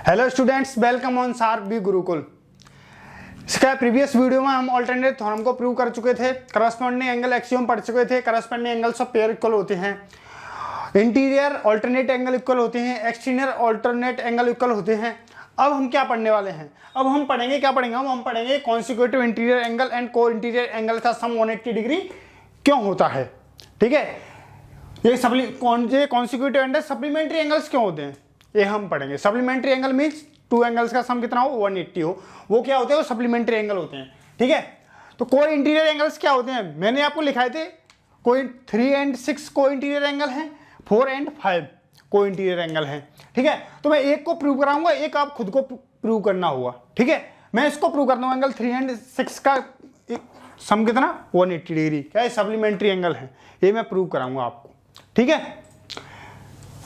Hello students, welcome on sharp B Gurukul. इसका previous video में हम अल्टरनेट थ्योरम को प्रूव कर चुके थे, करस्पॉन्डिंग एंगल एक्सियम पढ़ चुके थे। Corresponding angles of pair equal होते हैं, इंटीरियर ऑल्टरनेट एंगल इक्वल होते हैं, एक्सटीरियर ऑल्टरनेट एंगल इक्वल होते हैं। अब हम क्या पढ़ने वाले हैं? अब हम पढ़ेंगे हम पढ़ेंगे कॉन्सिक्यूटिव इंटीरियर एंगल एंड को इंटीरियर एंगल का सम 180 डिग्री क्यों होता है। ठीक है, ये कॉन्सिक्यूटिव एंगल सप्लीमेंट्री एंगल्स क्यों होते हैं ये हम पढ़ेंगे। Supplementary angle means two angles का सम कितना हो 180 हो, वो क्या होते हैं? वो सप्लीमेंट्री एंगल होते हैं। ठीक है, तो को इंटीरियर एंगल्स क्या होते हैं? मैंने आपको लिखाए थे, कोई 3 and 6 को इंटीरियर एंगल है, 4 and 5 को इंटीरियर एंगल है। ठीक है, तो मैं एक को प्रूव कराऊंगा, एक आप खुद को प्रूव करना होगा। ठीक है, मैं इसको प्रूव करता हूँ, एंगल 3 and 6 का सम कितना 180 डिग्री, क्या है? सप्लीमेंट्री एंगल है, ये मैं प्रूव कराऊंगा आपको। ठीक है,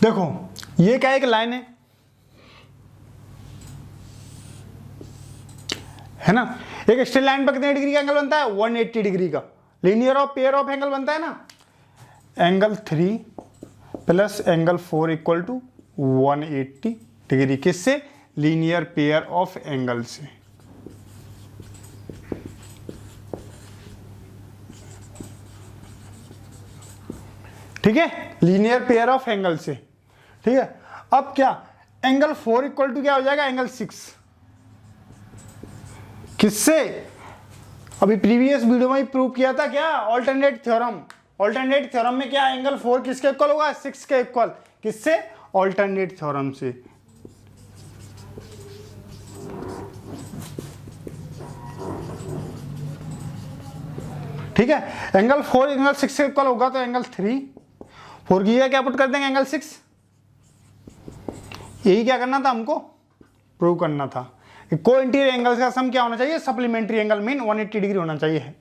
देखो ये क्या एक लाइन है ना। एक स्ट्रेट लाइन पर कितने डिग्री का एंगल बनता है? 180 डिग्री का। Linear of pair of angle बनता है ना, angle 3 plus angle 4 equal to 180 degree. किससे? लीनियर पेयर ऑफ एंगल से। ठीक है, लीनियर पेयर ऑफ एंगल से। ठीक है, अब क्या एंगल 4 इक्वल टू क्या हो जाएगा? एंगल 6। किससे? अभी प्रीवियस वीडियो में ही प्रूव किया था, क्या? Alternate theorem. ऑल्टरनेट थ्योरम में क्या एंगल 4 किसके इक्वल होगा? 6 के इक्वल। किससे? ऑल्टरनेट थ्योरम से। ठीक है, एंगल 4 एंगल 6 के इक्वल होगा, तो एंगल 3 4 की जगह क्या पुट कर देंगे? एंगल 6। यही क्या करना था हमको? प्रूव करना था। को इंटीरियर एंगल्स का सम क्या होना चाहिए? सप्लीमेंट्री एंगल मीन 180 डिग्री होना चाहिए।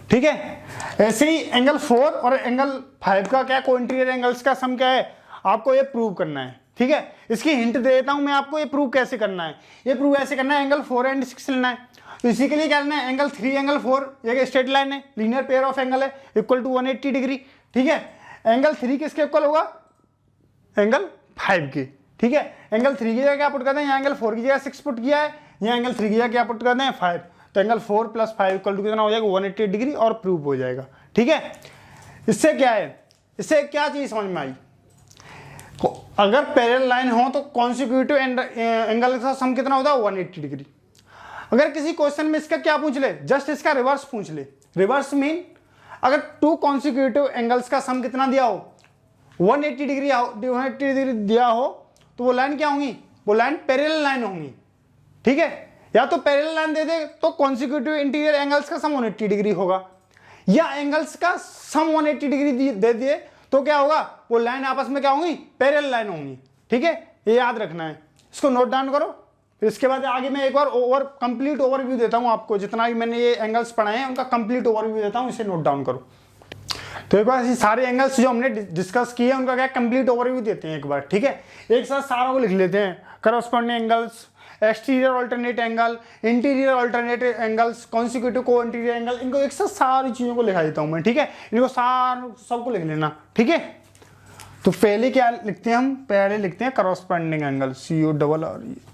ठीक है, ऐसे ही एंगल 4 और एंगल 5 का क्या को इंटीरियर एंगल्स का सम क्या है? आपको ये प्रूव करना है। ठीक है, इसकी हिंट दे देता हूं मैं आपको, ये प्रूव कैसे करना है। ये प्रूव ऐसे करना है, एंगल 4 and 6 लेना है। तो इसी के लिए क्या लेना है? एंगल 3 एंगल 4 एक स्ट्रेट लाइन है, लीनियर पेयर ऑफ एंगल है, इक्वल टू 180 डिग्री। ठीक है, एंगल 3 किसके इक्वल होगा? एंगल 5 की। ठीक है, एंगल 3 की जगह क्या पुट करते हैं? यहाँ एंगल 4 की जगह 6 पुट किया है, यहाँ एंगल 3 की जगह क्या पुट करते हैं? 5। तो एंगल 4 + 5 इक्वल टू कितना हो जाएगा? 180 डिग्री, और प्रूव हो जाएगा। ठीक है, इससे क्या है? इससे क्या चीज समझ में आई? अगर पैरेलल लाइन हो तो कॉन्सिक्यूटिव एंगल का सम कितना होता है? 180 डिग्री। अगर किसी क्वेश्चन में इसका क्या पूछ ले, जस्ट इसका रिवर्स पूछ ले। रिवर्स मीन अगर 2 कॉन्सिक्यूटिव एंगल्स का सम कितना दिया हो? 180 डिग्री दिया हो, तो वो लाइन क्या होंगी? वो लाइन पैरेलल लाइन होंगी। ठीक है, या तो पैरेलल लाइन दे दे तो कॉन्सिक्यूटिव इंटीरियर एंगल्स का सम 180 डिग्री होगा, या एंगल्स का सम 180 डिग्री दे दिए तो क्या होगा? वो लाइन आपस में क्या होंगी? पैरेलल लाइन होंगी। ठीक है, ये याद रखना है, इसको नोट डाउन करो। फिर इसके बाद आगे मैं एक बार कंप्लीट ओवरव्यू देता हूं आपको, जितना भी मैंने ये एंगल्स पढ़ाए हैं उनका कंप्लीट ओवरव्यू देता हूं, इसे नोट डाउन करो। तो एक बार सारे एंगल्स जो हमने डिस्कस किए हैं उनका क्या कंप्लीट ओवरव्यू देते हैं एक बार। ठीक है, एक साथ सारों को लिख लेते हैं। Corresponding angles, exterior alternate angle, interior alternate angles, consecutive को इंटीरियर एंगल, इनको एक साथ सारी चीजों को लिखा देता हूं मैं। ठीक है, इनको सबको लिख लेना। ठीक है, तो पहले क्या लिखते हैं हम? पहले लिखते हैं करस्पॉन्डिंग एंगल, CORR।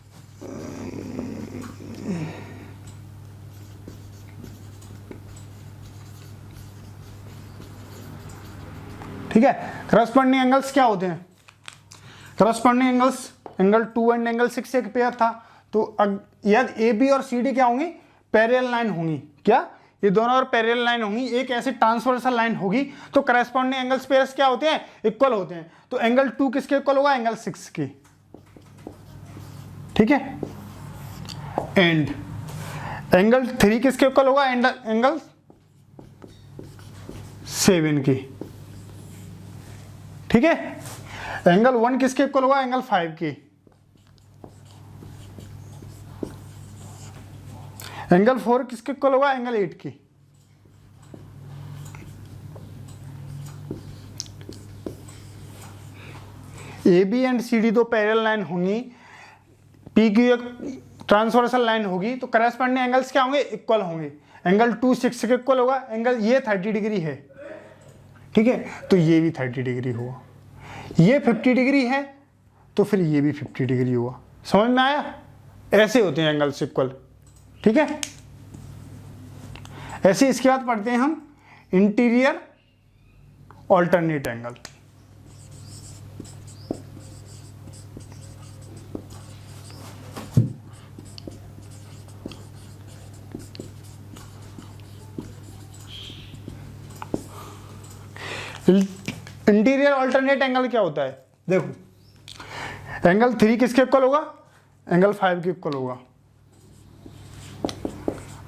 ठीक है, करस्पॉन्डिंग एंगल्स क्या होते हैं? Corresponding angles, angle 2 and angle 6 एक पेयर था, तो यदि AB और CD क्या होंगी? पैरेलल लाइन होंगी। क्या? ये दोनों और पैरेलल लाइन होंगी, एक ऐसे ट्रांसवर्सल लाइन होगी, तो करस्पॉन्डिंग एंगल्स पेयर्स क्या होते हैं? इक्वल होते हैं। तो एंगल 2 किसके इक्वल होगा? एंगल 6 की। ठीक है, एंड एंगल 3 किसके इक्वल होगा? एंगल 7 की। ठीक है, एंगल 1 किसके इक्वल होगा? एंगल 5 की। एंगल 4 किसके इक्वल होगा? एंगल 8 की। AB एंड CD दो पैरेलल लाइन होंगी, P की एक ट्रांसवर्सल लाइन होगी, तो करस्पॉन्डिंग एंगल्स क्या होंगे? इक्वल होंगे। एंगल 2 6 के इक्वल होगा, एंगल ये 30 डिग्री है। ठीक है, तो ये भी 30 डिग्री होगा, ये 50 डिग्री है, तो फिर ये भी 50 डिग्री हुआ। समझ में आया? ऐसे होते हैं एंगल्स इक्वल। ठीक है, ऐसे इसके बाद पढ़ते हैं हम interior alternate angle. Interior alternate angle क्या होता है? देखो, एंगल 3 किसके इक्वल होगा? एंगल 5 के इक्वल होगा।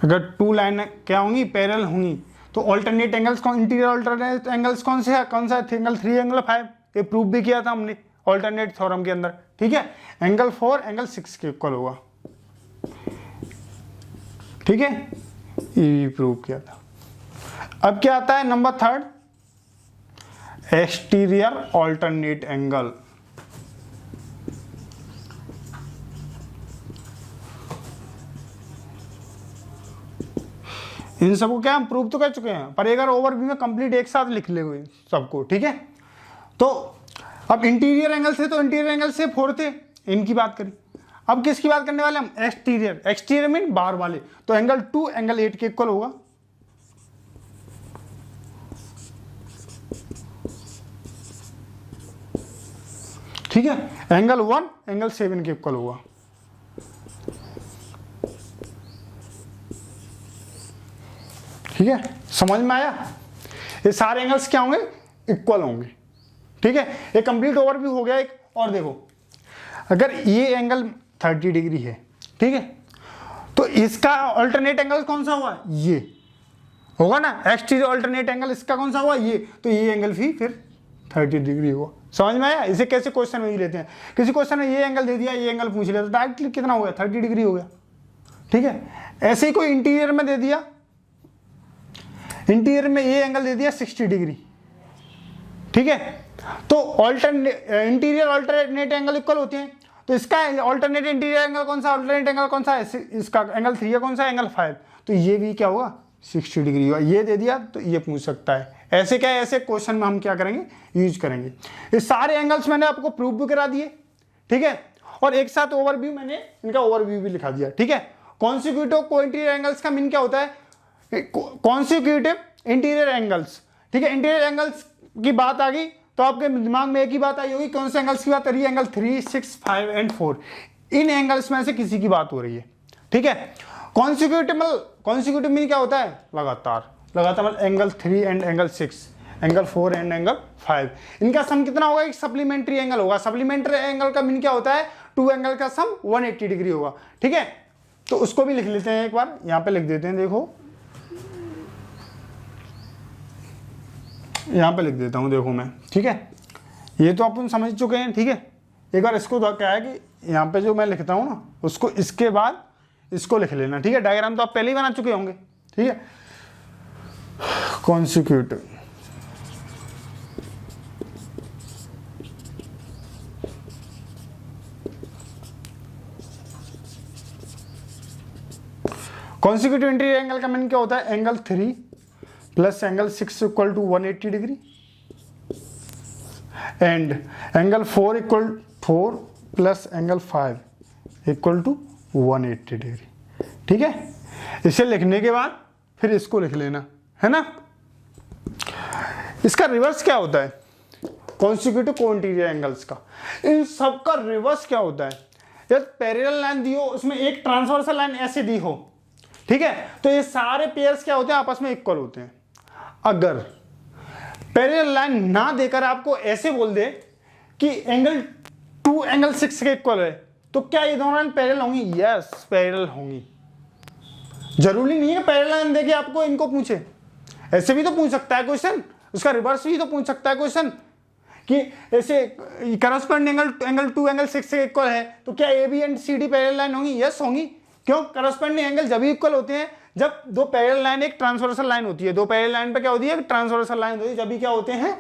अगर 2 लाइन क्या होंगी? पैरेलल होंगी। तो ऑल्टरनेट एंगल्स कौन, इंटीरियर ऑल्टरनेट एंगल्स कौन से है? कौन सा? Angle 3, angle 5। ये प्रूव भी किया था हमने ऑल्टरनेट थ्योरम के अंदर। ठीक है, एंगल 4 एंगल 6 के इक्वल होगा। ठीक है, ये भी प्रूव किया था। अब क्या आता है नंबर 3, एक्सटीरियर ऑल्टरनेट एंगल। इन सबको क्या हम प्रूव तो कर चुके हैं, पर एक बार ओवरव्यू में कंप्लीट एक साथ लिख ले हुए सबको। ठीक है, तो अब इंटीरियर एंगल थे तो इंटीरियर एंगल से 4 थे, इनकी बात करी। अब किसकी बात करने वाले हम? एक्सटीरियर। एक्सटीरियर मीन बाहर वाले, तो एंगल 2 एंगल 8 के इक्वल होगा। ठीक है, एंगल 1 एंगल 7 के इक्वल होगा। ठीक है, समझ में आया? ये सारे एंगल्स क्या होंगे? इक्वल होंगे। ठीक है, ये कंप्लीट ओवरव्यू हो गया। एक और देखो, अगर ये एंगल 30 डिग्री है, ठीक है, तो इसका अल्टरनेट एंगल कौन सा हुआ? ये होगा ना। एक्सटीरियर अल्टरनेट एंगल इसका कौन सा हुआ? ये। तो ये एंगल भी फिर 30 डिग्री हुआ। समझ में आया? इसे कैसे क्वेश्चन में ही लेते हैं, किसी क्वेश्चन में ये एंगल दे दिया, ये एंगल पूछ लिया, तो डायरेक्टली कितना हो गया? 30 डिग्री हो गया। ठीक है, ऐसे ही कोई इंटीरियर में दे दिया, इंटीरियर में ये एंगल दे दिया 60 डिग्री। ठीक है, तो इंटीरियर अल्टरनेट एंगल इक्वल होते हैं। तो इसका अल्टरनेट इंटीरियर एंगल कौन सा? अल्टरनेट एंगल कौन सा है? इसका एंगल 3 है, कौन सा? एंगल 5। तो ये भी क्या होगा? 60 डिग्री हुआ। ये दे दिया तो ये पूछ सकता है। ऐसे क्या है, ऐसे क्वेश्चन में हम क्या करेंगे? यूज करेंगे। ये सारे एंगल्स मैंने आपको प्रूव भी करा दिए। ठीक है, और एक साथ ओवरव्यू, मैंने इनका ओवरव्यू भी लिखा दिया। ठीक है, कॉन्सिक्यूटिव को-इंटीरियर एंगल्स का मीन क्या होता है? Consecutive interior angles. ठीक है, इंटीरियर एंगल्स की बात आ गई तो आपके दिमाग में एक ही बात आई होगी, कौन से एंगल्स की बात करिए? Angle 3, 6, 5 and 4। इन एंगल्स में से किसी की बात हो रही है। ठीक है, कॉन्सिक्यूटिव मीन क्या होता है? लगातार। लगातार मतलब angle 3 and angle 6, angle 4 and angle 5। इनका सम कितना होगा? एक सप्लीमेंट्री एंगल होगा। सप्लीमेंट्री एंगल का मीन क्या होता है? 2 एंगल का सम 180 डिग्री होगा। ठीक है, तो उसको भी लिख लेते हैं एक बार, यहां पे लिख देते हैं। देखो, यहां पे लिख देता हूं, देखो मैं। ठीक है, ये तो अपन समझ चुके हैं। ठीक है, एक बार इसको क्या है कि यहां पे जो मैं लिखता हूं ना, उसको इसके बाद इसको लिख लेना। ठीक है, डायग्राम तो आप पहले ही बना चुके होंगे। ठीक है, कॉन्सिक्यूटिव कॉन्सिक्यूटिव इंटीरियर एंगल का मीन क्या होता है? Angle 3 plus angle 6 equal to 180 degree and angle 4 equal 4 plus angle 5 equal to 180 degree. ठीक है, इसे लिखने के बाद फिर इसको लिख लेना है ना। इसका रिवर्स क्या होता है? कॉन्सिक्यूटिव को-इंटीरियर एंगल्स का, इन सब का रिवर्स क्या होता है? यदि पैरेलल लाइन दी हो, उसमें एक ट्रांसवर्सल लाइन ऐसे दी हो, ठीक है, तो ये सारे पेयर्स क्या होते हैं? आपस में इक्वल होते हैं। अगर पैरेलल लाइन ना देकर आपको ऐसे बोल दे कि एंगल 2 एंगल 6 के इक्वल है, तो क्या ये दोनों लाइन पैरेलल होंगी? यस, पैरेलल होंगी। जरूरी नहीं है पैरेलल लाइन देके आपको इनको पूछे, ऐसे भी तो पूछ सकता है क्वेश्चन, उसका रिवर्स भी तो पूछ सकता है क्वेश्चन कि ऐसे करस्पॉन्डिंग एंगल 2 एंगल 6 के इक्वल है, तो क्या A B and C D parallel line होंगी? यस होंगी। क्यों? करस्पॉन्डिंग एंगल जब भी इक्वल होते हैं जब दो पैरेलल लाइन एक ट्रांसवर्सल लाइन होती है। दो पैरेलल लाइन पे क्या होती है? ट्रांसवर्सल लाइन होती है। जब भी क्या होते हैं?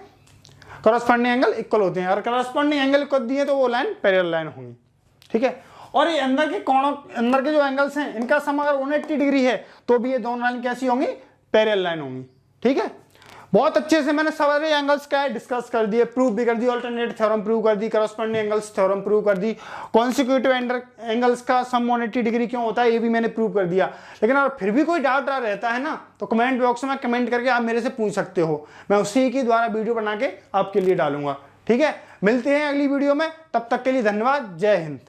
करस्पॉन्डिंग एंगल इक्वल होते हैं। और करस्पॉन्डिंग एंगल इक्वल दिए तो वो लाइन पैरेलल लाइन होंगी। ठीक है, और ये अंदर के कोणों, अंदर के जो एंगल्स हैं, इनका सम अगर 180 डिग्री है तो भी ये दोनों लाइन कैसी होंगी? पैरेलल लाइन होंगी। ठीक है, बहुत अच्छे से मैंने सारे एंगल्स क्या है डिस्कस कर दिए, प्रूव भी कर दी, ऑल्टरनेट थ्योरम प्रूव कर दी, करस्पॉन्डिंग एंगल्स थ्योरम प्रूव कर दी, कॉन्सिक्यूटिव एंगल्स का सम 180 डिग्री क्यों होता है ये भी मैंने प्रूव कर दिया। लेकिन अगर फिर भी कोई डाउट रहता है ना तो कमेंट बॉक्स में कमेंट करके आप मेरे से पूछ सकते हो, मैं उसी के द्वारा वीडियो बना के आपके लिए डालूंगा। ठीक है, मिलते हैं अगली वीडियो में, तब तक के लिए धन्यवाद, जय हिंद।